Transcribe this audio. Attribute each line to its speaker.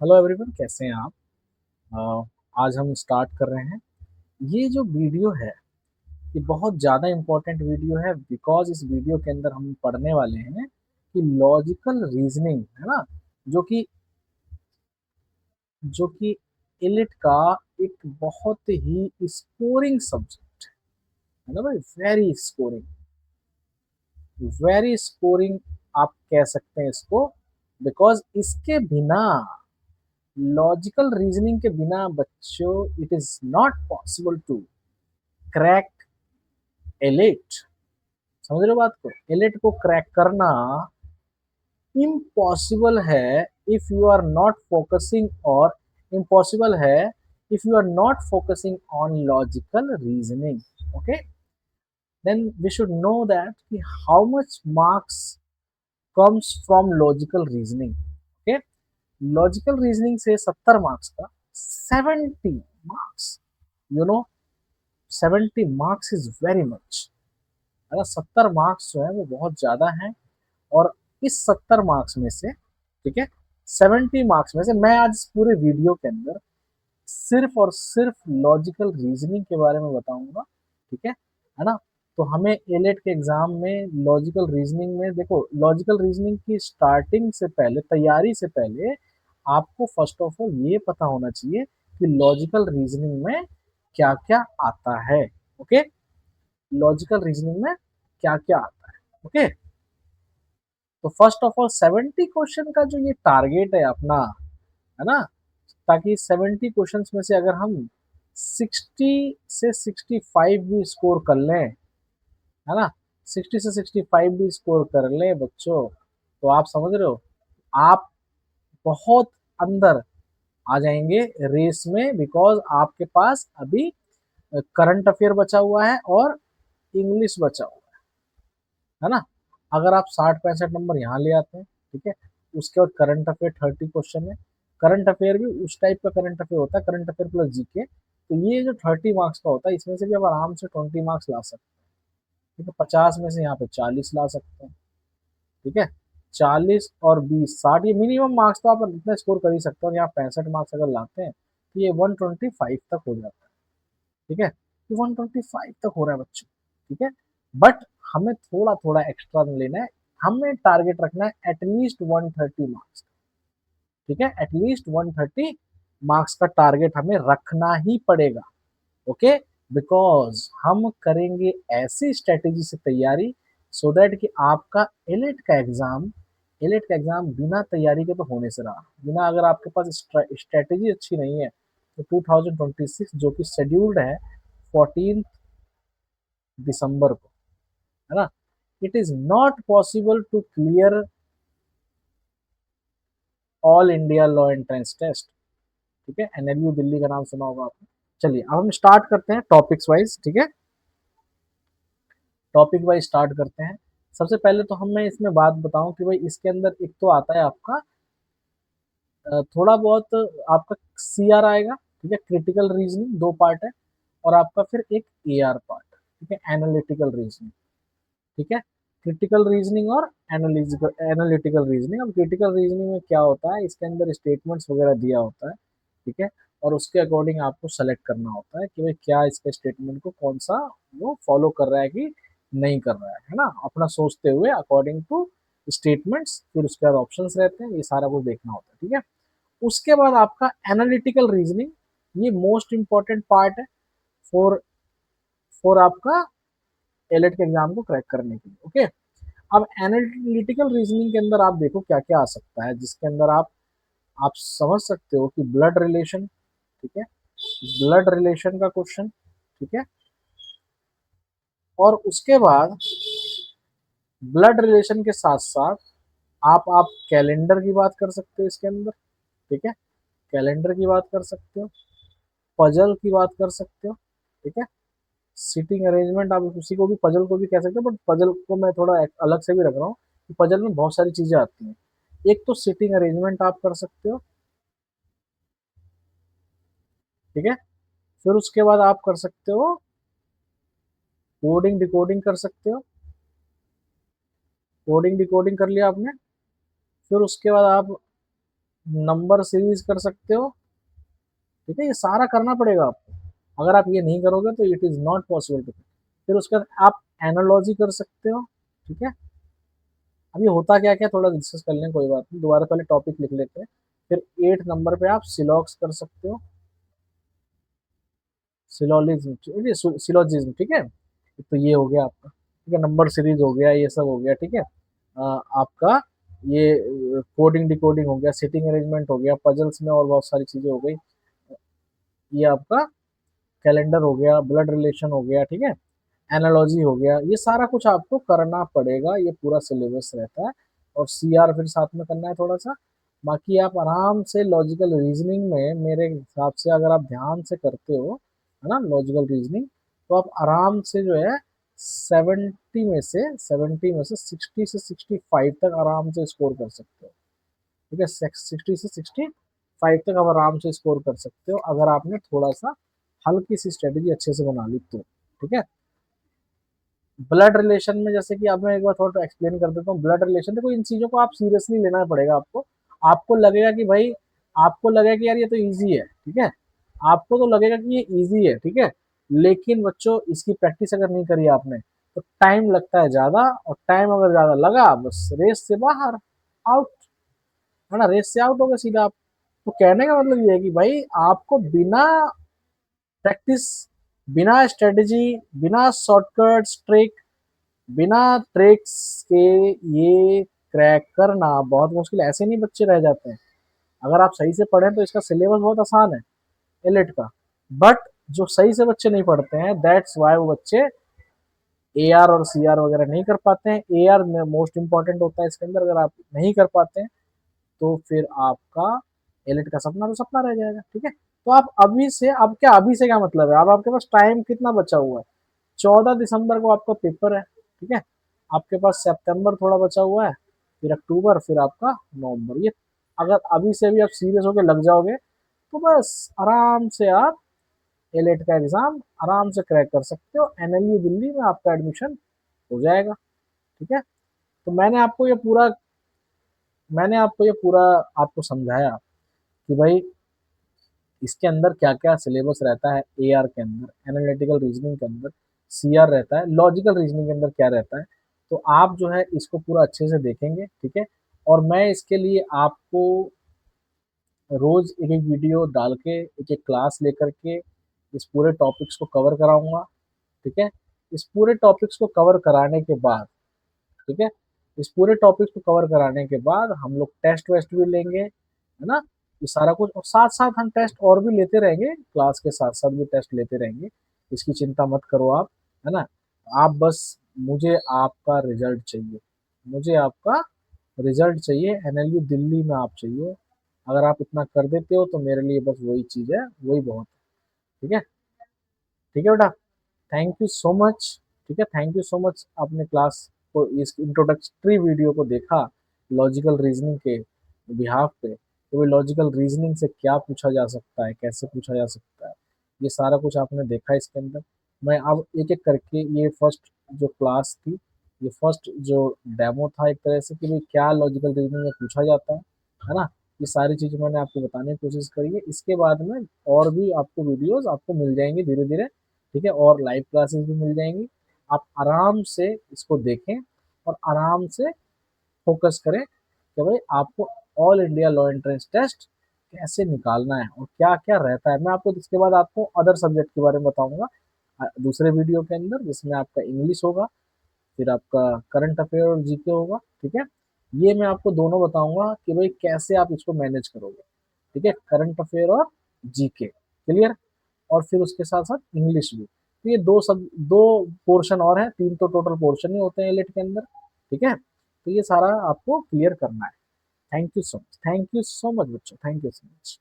Speaker 1: Hello everyone, कैसे हैं आप। आज हम स्टार्ट कर रहे हैं। ये जो वीडियो है ये बहुत ज़्यादा इम्पोर्टेंट वीडियो है बिकॉज इस वीडियो के अंदर हम पढ़ने वाले हैं कि लॉजिकल रीजनिंग है ना, जो कि जो कि इलिट का एक बहुत ही स्कोरिंग सब्जेक्ट है ना भाई। वेरी स्कोरिंग आप कह सकते हैं इसको, बिकॉज इसके बिना, लॉजिकल रीजनिंग के बिना बच्चों, it is not possible to crack elite. समझ रहे हो बात को। एलिट को क्रैक करना इम्पॉसिबल है if you are not focusing, और इम्पॉसिबल है if you are not focusing on logical reasoning. Okay, then we should know that कि how much marks comes from logical reasoning. Okay, logical reasoning से 70 marks का 70 marks, you know, 70 marks is very much. अगर 70 marks जो है वो बहुत ज्यादा है। और इस 70 मार्क्स में से, ठीक है, 70 मार्क्स में से मैं आज इस पूरे वीडियो के अंदर सिर्फ और सिर्फ लॉजिकल रीजनिंग के बारे में बताऊंगा। ठीक है ना। तो हमें एलेट के एग्जाम में लॉजिकल रीजनिंग में देखो, लॉजिकल रीजनिंग की स्टार्टिंग से पहले, तैयारी से पहले आपको फर्स्ट ऑफ ऑल ये पता होना चाहिए कि लॉजिकल रीजनिंग में क्या क्या आता है। ओके, लॉजिकल रीजनिंग में क्या क्या आता है। ओके, तो फर्स्ट ऑफ ऑल 70 क्वेश्चन का जो ये टारगेट है अपना, है ना, ताकि 70 क्वेश्चंस में से अगर हम 60 से 65 भी स्कोर कर लें, है ना, 60 से 65 भी स्कोर कर लें बच्चों, तो आप समझ रहे हो, आप बहुत अंदर आ जाएंगे रेस में, बिकॉज आपके पास अभी करंट अफेयर बचा हुआ है और इंग्लिश बचा हुआ है ना। अगर आप 60-65 नंबर यहाँ ले आते हैं, ठीक है, उसके बाद करंट अफेयर 30 क्वेश्चन है। करंट अफेयर भी उस टाइप का करंट अफेयर होता है, करंट अफेयर प्लस जीके। तो ये जो 30 मार्क्स का होता है, इसमें से भी आप आराम से 20 मार्क्स ला सकते हैं। ठीक है, 50 में से यहाँ पे 40 ला सकते हैं। ठीक है, 40 और 20 60, ये मिनिमम मार्क्स तो आप इतना स्कोर कर ही सकते हो। और यहाँ 65 मार्क्स अगर लाते हैं तो ये 125 तक हो जाता है। ठीक है, ये 125 तक हो रहा है बच्चों। ठीक है, बट हमें थोड़ा थोड़ा एक्स्ट्रा लेना है। हमें टारगेट रखना है एटलीस्ट 130 मार्क्स। ठीक है, एटलीस्ट 130 मार्क्स का टारगेट हमें रखना ही पड़ेगा। ओके, बिकॉज हम करेंगे ऐसी स्ट्रेटेजी से तैयारी सो दैट कि आपका एलिट का एग्जाम बिना तैयारी के तो होने से रहा। बिना, अगर आपके पास स्ट्रेटेजी अच्छी नहीं है तो 2026 जो कि शेड्यूल्ड है 14 दिसंबर को, है ना, it is not possible to clear all India law entrance test. ठीक है, एनएलयू दिल्ली का नाम सुना होगा आपने। चलिए अब हम स्टार्ट करते हैं टॉपिक्स वाइज। ठीक है, टॉपिक वाइज स्टार्ट करते हैं। सबसे पहले तो हम मैं इसमें बात बताऊं कि भाई इसके अंदर एक तो आता है आपका थोड़ा बहुत आपका सीआर आएगा। ठीक है, क्रिटिकल रीजनिंग 2 पार्ट है। और आपका फिर एक एआर पार्ट। ठीक है, एनालिटिकल रीजनिंग। ठीक है, क्रिटिकल रीजनिंग और एनालिटिकल रीजनिंग। अब क्रिटिकल रीजनिंग में क्या होता है, इसके अंदर स्टेटमेंट्स वगैरह दिया होता है। ठीक है, और उसके अकॉर्डिंग आपको सेलेक्ट करना होता है कि भाई क्या इसके स्टेटमेंट को कौन सा वो फॉलो कर रहा है कि नहीं कर रहा है ना, अपना सोचते हुए अकॉर्डिंग टू स्टेटमेंट्स। फिर उसके बाद ऑप्शंस रहते हैं, ये सारा कुछ देखना होता है। ठीक है, उसके बाद आपका एनालिटिकल रीजनिंग, ये मोस्ट इंपॉर्टेंट पार्ट है फॉर फॉर आपका एलेट के एग्जाम को क्रैक करने के लिए। ओके, अब एनालिटिकल रीजनिंग के अंदर आप देखो क्या क्या आ सकता है, जिसके अंदर आप समझ सकते हो कि ब्लड रिलेशन। ठीक है, ब्लड रिलेशन का क्वेश्चन। ठीक है, और उसके बाद ब्लड रिलेशन के साथ साथ आप कैलेंडर की बात कर सकते हो इसके अंदर। ठीक है, कैलेंडर की बात कर सकते हो, पजल की बात कर सकते हो। ठीक है, सीटिंग अरेंजमेंट, आप उसी को भी पजल को भी कह सकते हो, बट पजल को मैं थोड़ा अलग से भी रख रहा हूँ कि पजल में बहुत सारी चीजें आती हैं। एक तो सीटिंग अरेंजमेंट आप कर सकते हो। ठीक है, फिर उसके बाद आप कर सकते हो कोडिंग डिकोडिंग कर सकते हो। कोडिंग डिकोडिंग कर लिया आपने। फिर उसके बाद आप नंबर सीरीज कर सकते हो, ठीक है, ये सारा करना पड़ेगा आपको। अगर आप ये नहीं करोगे तो it is not possible to. फिर उसके बाद आप एनालॉजी कर सकते हो, ठीक है। अभी होता क्या क्या थोड़ा डिस्कस कर लें, कोई बात नहीं, दोबारा पहले टॉपिक लिख लेते हैं। फिर 8 नंबर पे आप सिलॉक्स कर सकते हो, सिलोलिज्म, सिलोजिज्म, ठीक है। तो ये हो गया आपका, ठीक है, नंबर सीरीज हो गया, ये सब हो गया, ठीक है। आपका ये कोडिंग डिकोडिंग हो गया, सिटिंग अरेंजमेंट हो गया, पजल्स में और बहुत सारी चीजें हो गई। ये आपका कैलेंडर हो गया, ब्लड रिलेशन हो गया, ठीक है, एनालॉजी हो गया, ये सारा कुछ आपको करना पड़ेगा, ये पूरा सिलेबस रहता है। और सीआर फिर साथ में करना है थोड़ा सा। बाकी आप आराम से लॉजिकल रीजनिंग में मेरे हिसाब से अगर आप ध्यान से करते हो, है ना, लॉजिकल रीजनिंग, तो आप आराम से जो है 70 में से 60 से 65 तक आराम से स्कोर कर सकते हो, ठीक है। 60 से 65 तक आप आराम से स्कोर कर सकते हो अगर आपने थोड़ा सा हल्की सी स्ट्रेटेजी अच्छे से बना ली तो, ठीक है। ब्लड रिलेशन में जैसे कि अब मैं एक बार थोड़ा एक्सप्लेन कर देता हूँ। ब्लड रिलेशन, देखो इन चीजों को आप सीरियसली लेना पड़ेगा आपको। आपको लगेगा कि भाई, आपको लगेगा कि यार ये तो इजी है, ठीक है, आपको तो लगेगा कि ये इजी है, ठीक है, लेकिन बच्चों इसकी प्रैक्टिस अगर नहीं करी आपने तो टाइम लगता है ज्यादा, और टाइम अगर ज्यादा लगा बस रेस से बाहर, आउट, है ना, रेस से आउट हो गए सीधा आप। तो कहने का मतलब ये है कि भाई आपको बिना प्रैक्टिस, बिना स्ट्रेटेजी, बिना शॉर्टकट्स ट्रिक, बिना ट्रिक्स के ये क्रैक करना बहुत मुश्किल है। ऐसे नहीं बच्चे रह जाते हैं। अगर आप सही से पढ़ें तो इसका सिलेबस बहुत आसान है एलिट का। बट जो सही से बच्चे नहीं पढ़ते हैं, दैट्स वाई वो बच्चे ए आर और सी आर वगैरह नहीं कर पाते हैं। ए आर में मोस्ट इंपॉर्टेंट होता है इसके अंदर, अगर आप नहीं कर पाते हैं तो फिर आपका एलिट का सपना तो सपना रह जाएगा, ठीक है। तो आप अभी से, अब क्या अभी से क्या मतलब है, अब आपके पास टाइम कितना बचा हुआ है, 14 दिसंबर को आपका पेपर है, ठीक है। आपके पास सितंबर थोड़ा बचा हुआ है, फिर अक्टूबर, फिर आपका नवंबर। ये अगर अभी से भी आप सीरियस होकर लग जाओगे तो बस आराम से आप एलेट का एग्जाम आराम से क्रैक कर सकते हो। एनएलयू दिल्ली में आपका एडमिशन हो जाएगा, ठीक है। तो मैंने आपको ये पूरा आपको समझाया कि भाई इसके अंदर क्या क्या सिलेबस रहता है, ए आर के अंदर, एनालिटिकल रीजनिंग के अंदर सी आर रहता है, लॉजिकल रीजनिंग के अंदर क्या रहता है। तो आप जो है इसको पूरा अच्छे से देखेंगे, ठीक है। और मैं इसके लिए आपको रोज एक एक वीडियो डाल के, एक एक क्लास लेकर के इस पूरे टॉपिक्स को कवर कराऊंगा, ठीक है। इस पूरे टॉपिक्स को कवर कराने के बाद, ठीक है, इस पूरे टॉपिक्स को कवर कराने के बाद हम लोग टेस्ट वेस्ट भी लेंगे, है ना, ये सारा कुछ। और साथ साथ हम टेस्ट और भी लेते रहेंगे, क्लास के साथ साथ भी टेस्ट लेते रहेंगे, इसकी चिंता मत करो आप, है ना। आप बस, मुझे आपका रिजल्ट चाहिए, मुझे आपका रिजल्ट चाहिए, एनएलयू दिल्ली में आप चाहिए। अगर आप इतना कर देते हो तो मेरे लिए बस वही चीज़ है, वही बहुत है, ठीक है। ठीक है बेटा, थैंक यू सो मच, ठीक है, थैंक यू सो मच। आपने क्लास को, इस इंट्रोडक्टरी वीडियो को देखा लॉजिकल रीजनिंग के बिहाफ पे, तो वो लॉजिकल रीजनिंग से क्या पूछा जा सकता है, कैसे पूछा जा सकता है, ये सारा कुछ आपने देखा इसके अंदर। मैं अब एक एक करके, ये फर्स्ट जो क्लास थी, ये फर्स्ट जो डेमो था एक तरह से, कि भाई क्या लॉजिकल रीजनिंग में पूछा जाता है ना, ये सारी चीज़ें मैंने आपको बताने की कोशिश करी है। इसके बाद में और भी आपको वीडियोस आपको मिल जाएंगी धीरे धीरे, ठीक है, और लाइव क्लासेस भी मिल जाएंगी। आप आराम से इसको देखें और आराम से फोकस करें कि भाई आपको all India law entrance test कैसे निकालना है और क्या क्या रहता है। मैं आपको इसके बाद आपको अदर सब्जेक्ट के बारे में बताऊंगा दूसरे वीडियो के अंदर, जिसमें आपका इंग्लिश होगा, फिर आपका करंट अफेयर और जीके होगा, ठीक है। ये मैं आपको दोनों बताऊंगा कि भाई कैसे आप इसको मैनेज करोगे, ठीक है, करंट अफेयर और जीके, क्लियर। और फिर उसके साथ साथ इंग्लिश भी। तो ये दो पोर्शन और हैं, तीन तो टोटल पोर्शन ही होते हैं एलिट के अंदर, ठीक है। तो ये सारा आपको क्लियर करना है। Thank you so much, thank you so much बच्चों, थैंक यू सो मच।